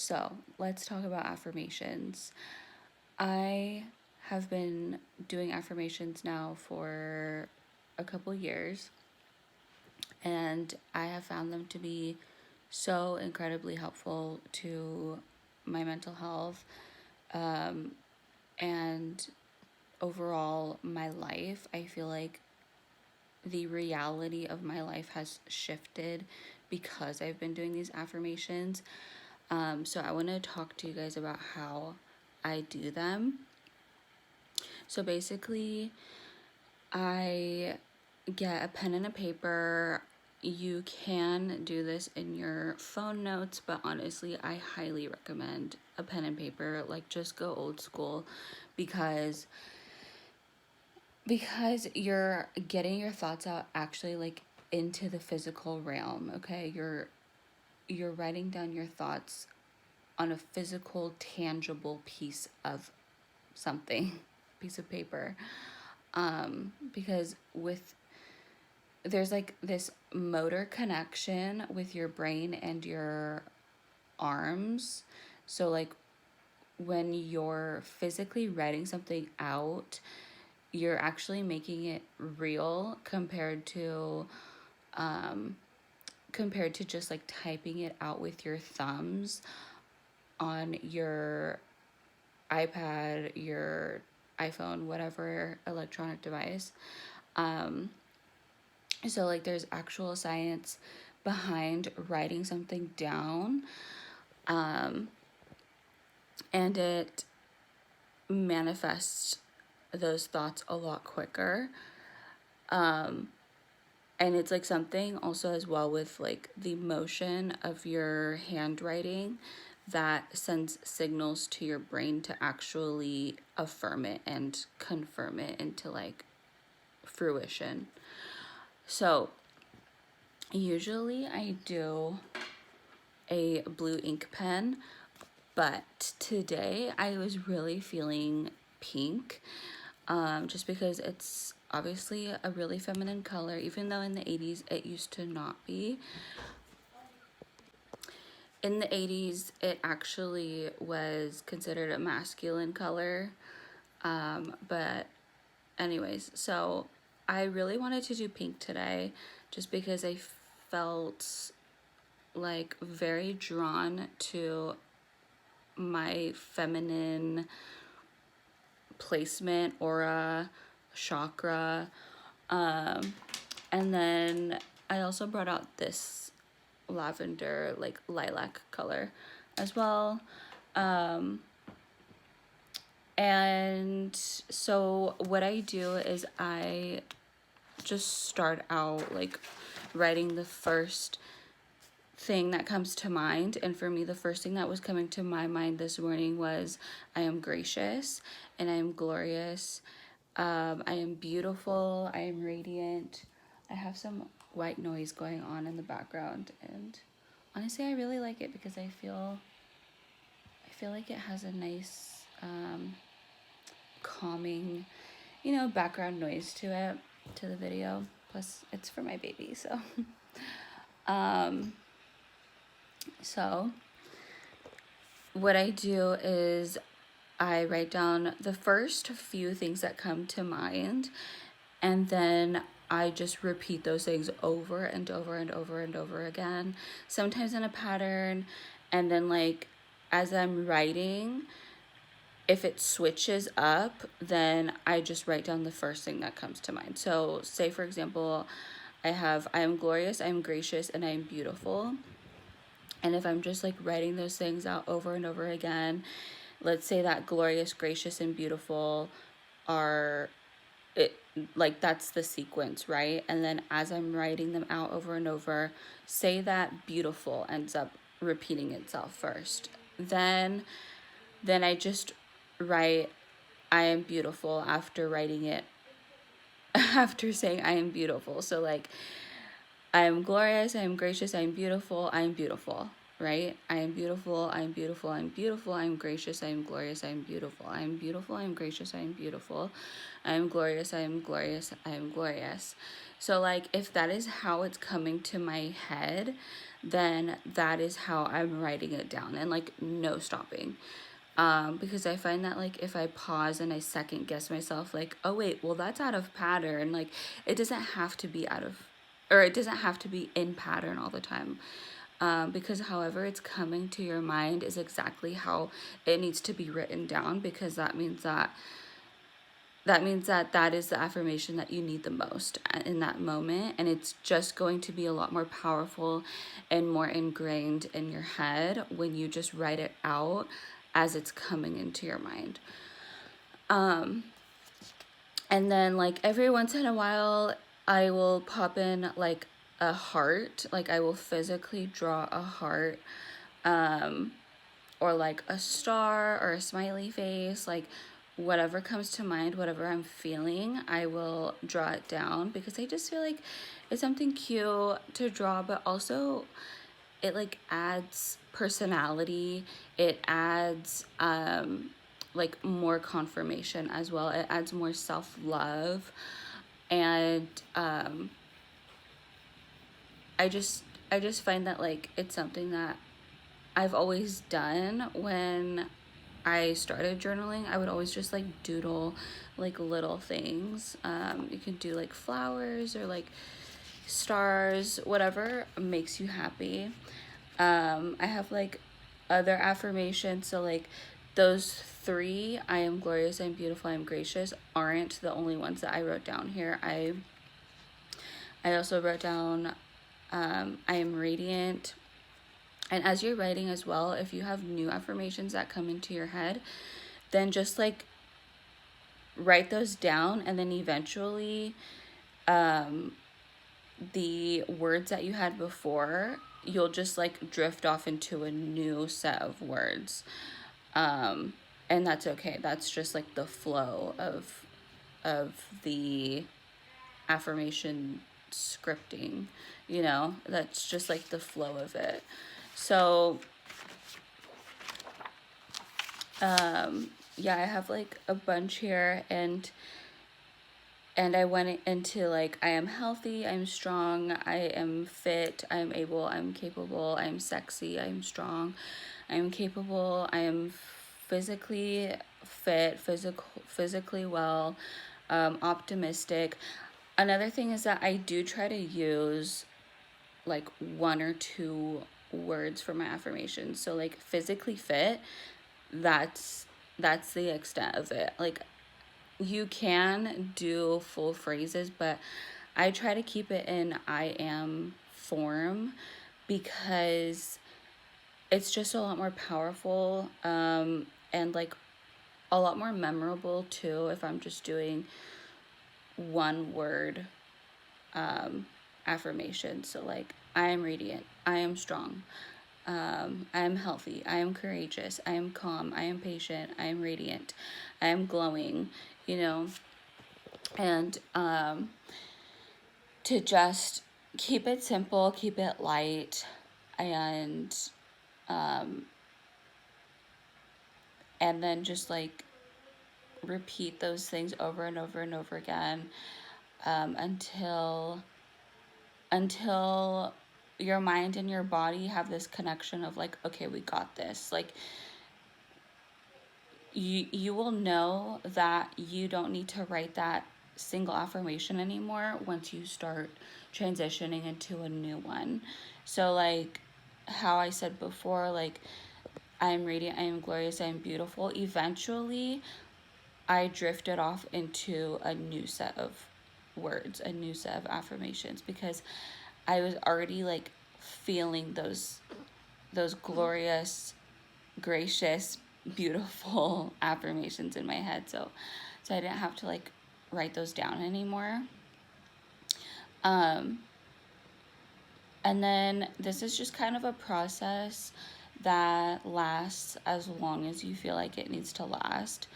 So let's talk about affirmations. I have been doing affirmations now for a couple years, and I have found them to be so incredibly helpful to my mental health, and overall my life. I feel like the reality of my life has shifted because I've been doing these affirmations. So I want to talk to you guys about how I do them. So basically, I get a pen and a paper. You can do this in your phone notes, but honestly, I highly recommend a pen and paper. Like, just go old school because you're getting your thoughts out actually, like, into the physical realm. Okay, you're writing down your thoughts on a physical, tangible piece of something, piece of paper. Because there's like this motor connection with your brain and your arms. So like when you're physically writing something out, you're actually making it real compared to just like typing it out with your thumbs on your iPad, your iPhone, whatever electronic device. So like there's actual science behind writing something down, and it manifests those thoughts a lot quicker. And it's like something also as well with like the motion of your handwriting that sends signals to your brain to actually affirm it and confirm it into like fruition. So usually I do a blue ink pen, but today I was really feeling pink, just because it's obviously a really feminine color, even though in the 80s it used to not be. In the 80s, it actually was considered a masculine color. But anyways, so I really wanted to do pink today just because I felt like very drawn to my feminine placement, aura, chakra. And then I also brought out this lavender, like lilac color as well. And so what I do is I just start out like writing the first thing that comes to mind. And for me, the first thing that was coming to my mind this morning was I am gracious and I am glorious. I am beautiful. I am radiant. I have some white noise going on in the background, and honestly, I really like it because I feel like it has a nice, calming, background noise to it, to the video. Plus, it's for my baby, so. So what I do is I write down the first few things that come to mind, and then I just repeat those things over and over and over and over again, sometimes in a pattern. And then like as I'm writing, if it switches up, then I just write down the first thing that comes to mind. So say for example, I am glorious, I am gracious, and I am beautiful. And if I'm just like writing those things out over and over again, let's say that glorious, gracious, and beautiful are it, like that's the sequence, right? And then as I'm writing them out over and over, say that beautiful ends up repeating itself first. Then I just write I am beautiful after writing it after saying I am beautiful. So like I am glorious, I am gracious, I am beautiful, I am beautiful, right? I am beautiful, I am beautiful, I am beautiful, I am gracious, I am glorious, I am beautiful, I am beautiful, I am gracious, I am beautiful, I am glorious, I am glorious, I am glorious. So like if that is how it's coming to my head, then that is how I'm writing it down, and like no stopping. Because I find that like if I pause and I second guess myself, like, oh wait, well that's out of pattern. Like it doesn't have to be out of, or it doesn't have to be in pattern all the time. Because however it's coming to your mind is exactly how it needs to be written down, because that is the affirmation that you need the most in that moment, and it's just going to be a lot more powerful and more ingrained in your head when you just write it out as it's coming into your mind. And then like every once in a while I will pop in like a heart, like I will physically draw a heart, or like a star or a smiley face, like whatever comes to mind, whatever I'm feeling, I will draw it down, because I just feel like it's something cute to draw, but also it like adds personality. It adds like more confirmation as well. It adds more self-love. And I just find that like it's something that I've always done. When I started journaling, I would always just like doodle like little things. You can do like flowers or like stars, whatever makes you happy. I have like other affirmations. So like those three, I am glorious, I'm beautiful, I'm gracious, aren't the only ones that I wrote down here. I also wrote down I am radiant. And as you're writing as well, if you have new affirmations that come into your head, then just like write those down, and then eventually the words that you had before, you'll just like drift off into a new set of words. And that's okay. That's just like the flow of the affirmation scripting, that's just like the flow of it. So yeah, I have like a bunch here, and I went into like, I am healthy, I'm strong, I am fit, I'm able, I'm capable, I'm sexy, I'm strong, I'm capable, I am physically fit, physically well, optimistic. Another thing is that I do try to use like one or two words for my affirmations. So like physically fit, that's the extent of it. Like you can do full phrases, but I try to keep it in I am form, because it's just a lot more powerful, and like a lot more memorable too, if I'm just doing one word affirmation. So like, I am radiant, I am strong, I am healthy, I am courageous, I am calm, I am patient, I am radiant, I am glowing, and to just keep it simple, keep it light, and then just like repeat those things over and over and over again, until your mind and your body have this connection of like, okay, we got this. Like you will know that you don't need to write that single affirmation anymore once you start transitioning into a new one. So like how I said before, like I am radiant, I am glorious, I am beautiful. Eventually I drifted off into a new set of words, a new set of affirmations, because I was already like feeling those glorious, gracious, beautiful affirmations in my head. So I didn't have to like write those down anymore. And then this is just kind of a process that lasts as long as you feel like it needs to last.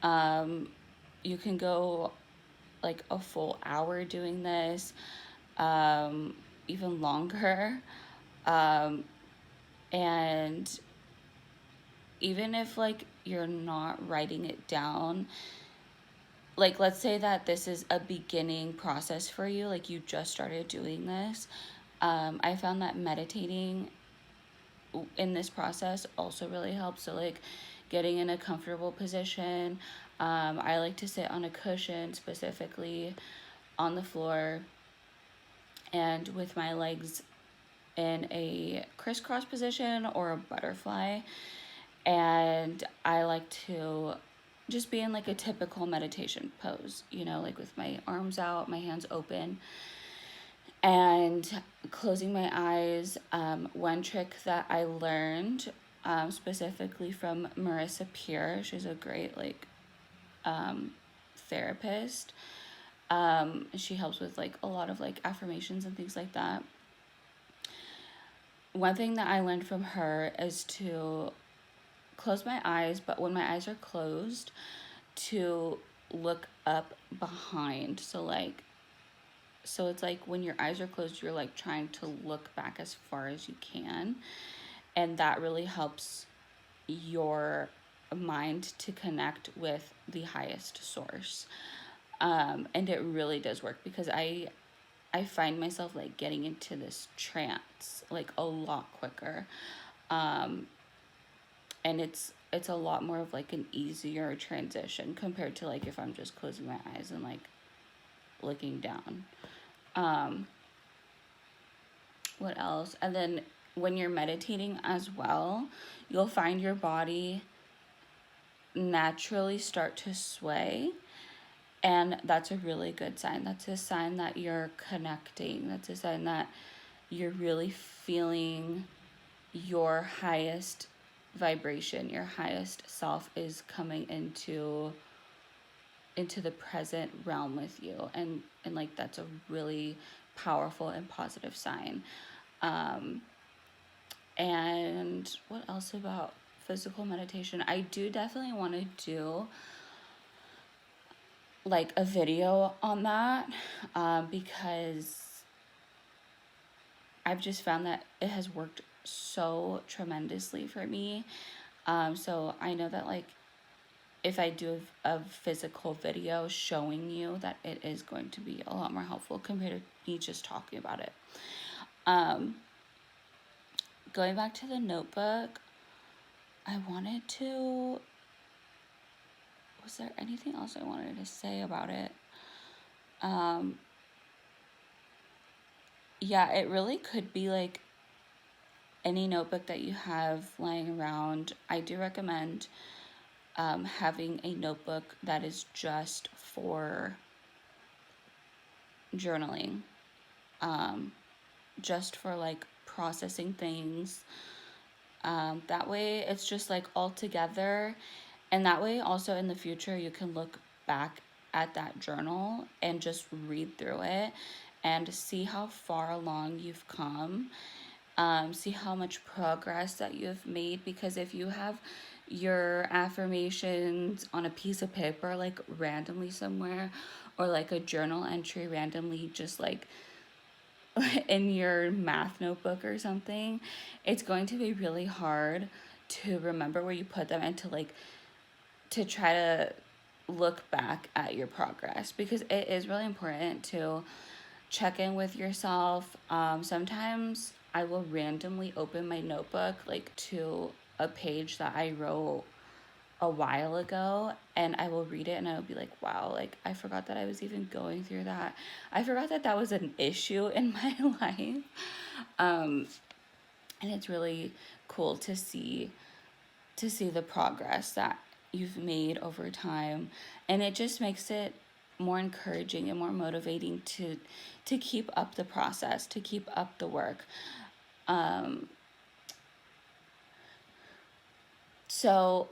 You can go like a full hour doing this, even longer. And even if like you're not writing it down, like let's say that this is a beginning process for you, like you just started doing this, I found that meditating in this process also really helps. So like getting in a comfortable position. I like to sit on a cushion, specifically on the floor, and with my legs in a crisscross position or a butterfly. And I like to just be in like a typical meditation pose, like with my arms out, my hands open, and closing my eyes. One trick that I learned, specifically from Marissa Peer, she's a great therapist. She helps with like a lot of like affirmations and things like that. One thing that I learned from her is to close my eyes, but when my eyes are closed, to look up behind. So it's like when your eyes are closed, you're like trying to look back as far as you can. And that really helps your mind to connect with the highest source. And it really does work, because I find myself like getting into this trance like a lot quicker. And it's a lot more of like an easier transition compared to like if I'm just closing my eyes and like looking down. What else? And then when you're meditating as well, you'll find your body naturally start to sway. And that's a really good sign. That's a sign that you're connecting. That's a sign that you're really feeling your highest vibration, your highest self is coming into the present realm with you. And like that's a really powerful and positive sign. And what else about physical meditation? I do definitely want to do like a video on that, because I've just found that it has worked so tremendously for me. So I know that like if I do a physical video showing you, that it is going to be a lot more helpful compared to me just talking about it. Going back to the notebook, was there anything else I wanted to say about it? Yeah, it really could be like any notebook that you have lying around. I do recommend having a notebook that is just for journaling, just for like processing things. That way it's just like all together, and that way also in the future you can look back at that journal and just read through it and see how far along you've come. See how much progress that you've made, because if you have your affirmations on a piece of paper like randomly somewhere, or like a journal entry randomly just like in your math notebook or something, it's going to be really hard to remember where you put them, and to try to look back at your progress, because it is really important to check in with yourself. Sometimes I will randomly open my notebook like to a page that I wrote a while ago, and I will read it and I will be like, wow, like I forgot that I was even going through that. I forgot that that was an issue in my life. And it's really cool to see the progress that you've made over time, and it just makes it more encouraging and more motivating to keep up the process, to keep up the work. So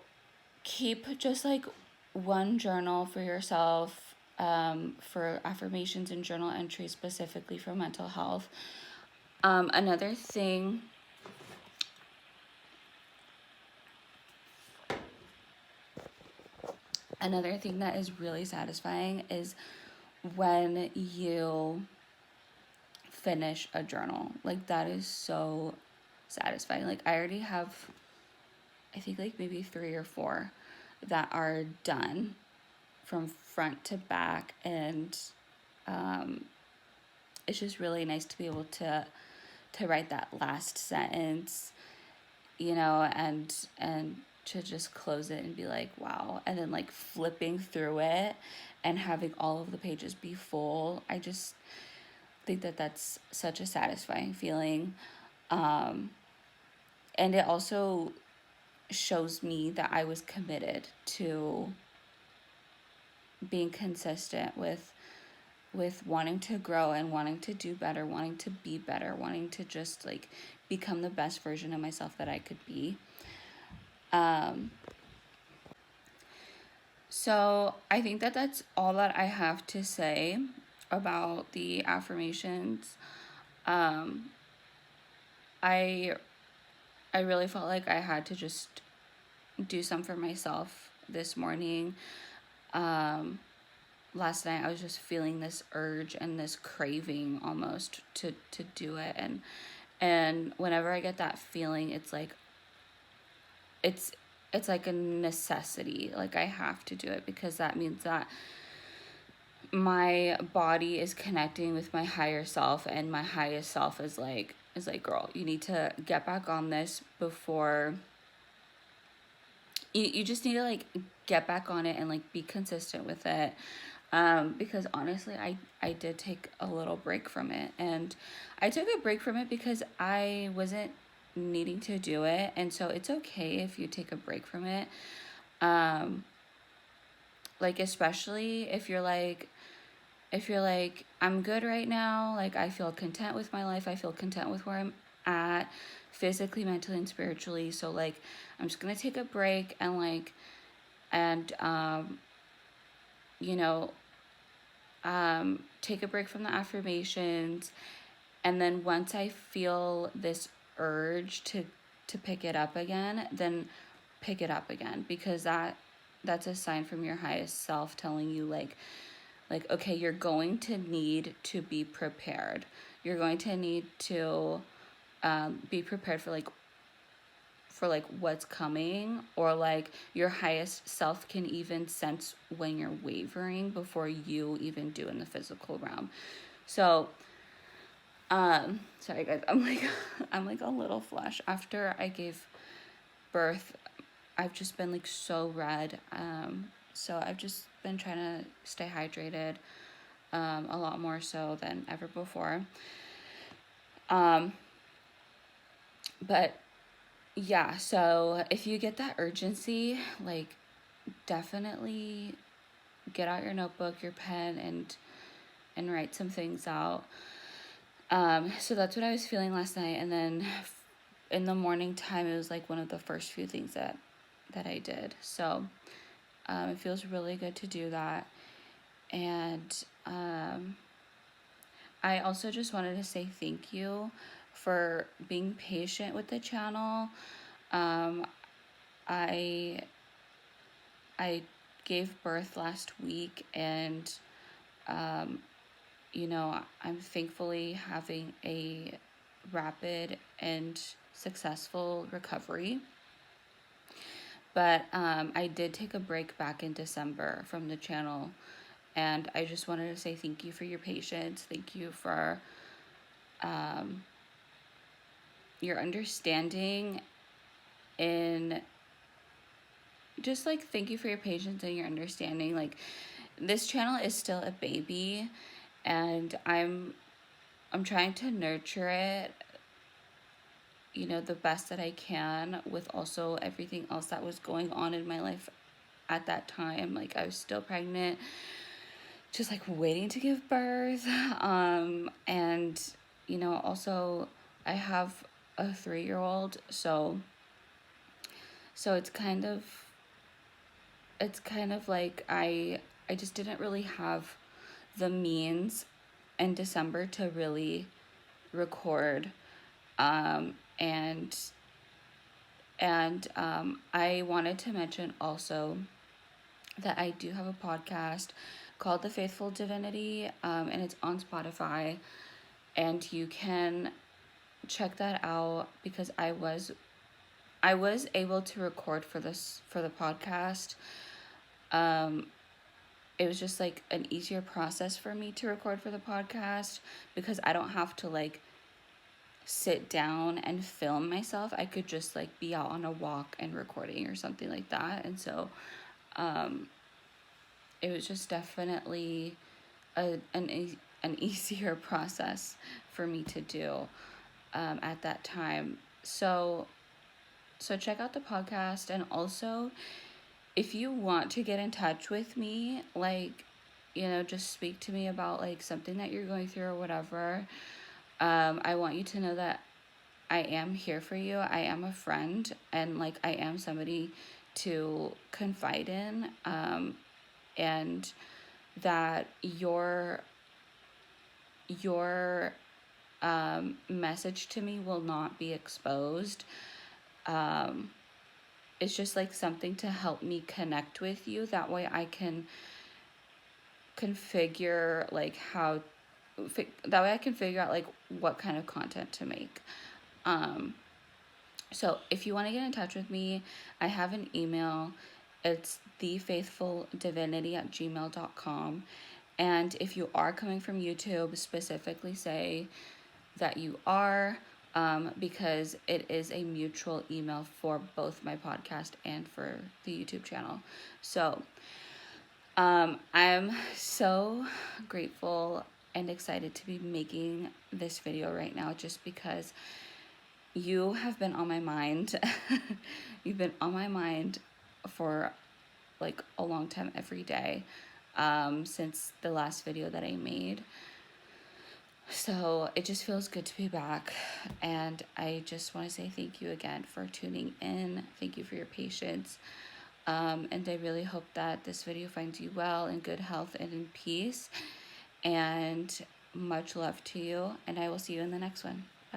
keep just like one journal for yourself, for affirmations and journal entries specifically for mental health. Another thing that is really satisfying is when you finish a journal. Like that is so satisfying. Like I already have, I think like maybe 3 or 4 that are done from front to back, and it's just really nice to be able to to write that last sentence, you know, and to just close it and be like, wow. And then like flipping through it and having all of the pages be full. I just think that that's such a satisfying feeling. And it also shows me that I was committed to being consistent with wanting to grow and wanting to do better, wanting to be better, wanting to just like become the best version of myself that I could be. So I think that that's all that I have to say about the affirmations. I I really felt like I had to just do some for myself this morning. Last night I was just feeling this urge and this craving almost to do it, and whenever I get that feeling, it's it's like a necessity. Like I have to do it because that means that my body is connecting with my higher self, and my highest self is like, girl, you need to get back on this before you just need to like get back on it and like be consistent with it. Because honestly, I did take a little break from it, and I took a break from it because I wasn't needing to do it. And so it's okay if you take a break from it. Like, especially if you're like, I'm good right now, like I feel content with my life, I feel content with where I'm at physically, mentally, and spiritually. So like I'm just gonna take a break and like and you know take a break from the affirmations, and then once I feel this urge to pick it up again, then pick it up again, because that's a sign from your highest self telling you like, okay, you're going to need to be prepared. You're going to need to be prepared for like what's coming, or like your highest self can even sense when you're wavering before you even do in the physical realm. So sorry guys, I'm like I'm like a little flush after I gave birth. I've just been like so red. So I've just been trying to stay hydrated a lot more so than ever before. But yeah, so if you get that urgency, like definitely get out your notebook, your pen, and write some things out. So that's what I was feeling last night, and then in the morning time, it was like one of the first few things that I did. So it feels really good to do that. And I also just wanted to say thank you for being patient with the channel. I I gave birth last week, and I'm thankfully having a rapid and successful recovery. But I did take a break back in December from the channel, and I just wanted to say thank you for your patience. Thank you for your understanding, in just like thank you for your patience and your understanding. Like, this channel is still a baby, and I'm trying to nurture it, the best that I can, with also everything else that was going on in my life at that time. Like, I was still pregnant, just like waiting to give birth. And also I have a 3-year-old, so it's kind of like I just didn't really have the means in December to really record. And I wanted to mention also that I do have a podcast called The Faithful Divinity, and it's on Spotify, and you can check that out, because I was able to record for the podcast. It was just like an easier process for me to record for the podcast, because I don't have to like sit down and film myself. I could just like be out on a walk and recording or something like that. And so it was just definitely an easier process for me to do at that time. So check out the podcast, and also if you want to get in touch with me, like, just speak to me about like something that you're going through or whatever. I want you to know that I am here for you. I am a friend, and like I am somebody to confide in, and that your message to me will not be exposed. Um, it's just like something to help me connect with you. That way I can configure like that way I can figure out like what kind of content to make. So if you want to get in touch with me, I have an email. It's thefaithfuldivinity@gmail.com. And if you are coming from YouTube, specifically say that you are, because it is a mutual email for both my podcast and for the YouTube channel. So I'm so grateful and excited to be making this video right now, just because you have been on my mind. You've been on my mind for like a long time, every day, since the last video that I made. So it just feels good to be back, and I just want to say thank you again for tuning in. Thank you for your patience, and I really hope that this video finds you well, in good health and in peace, and much love to you, and I will see you in the next one.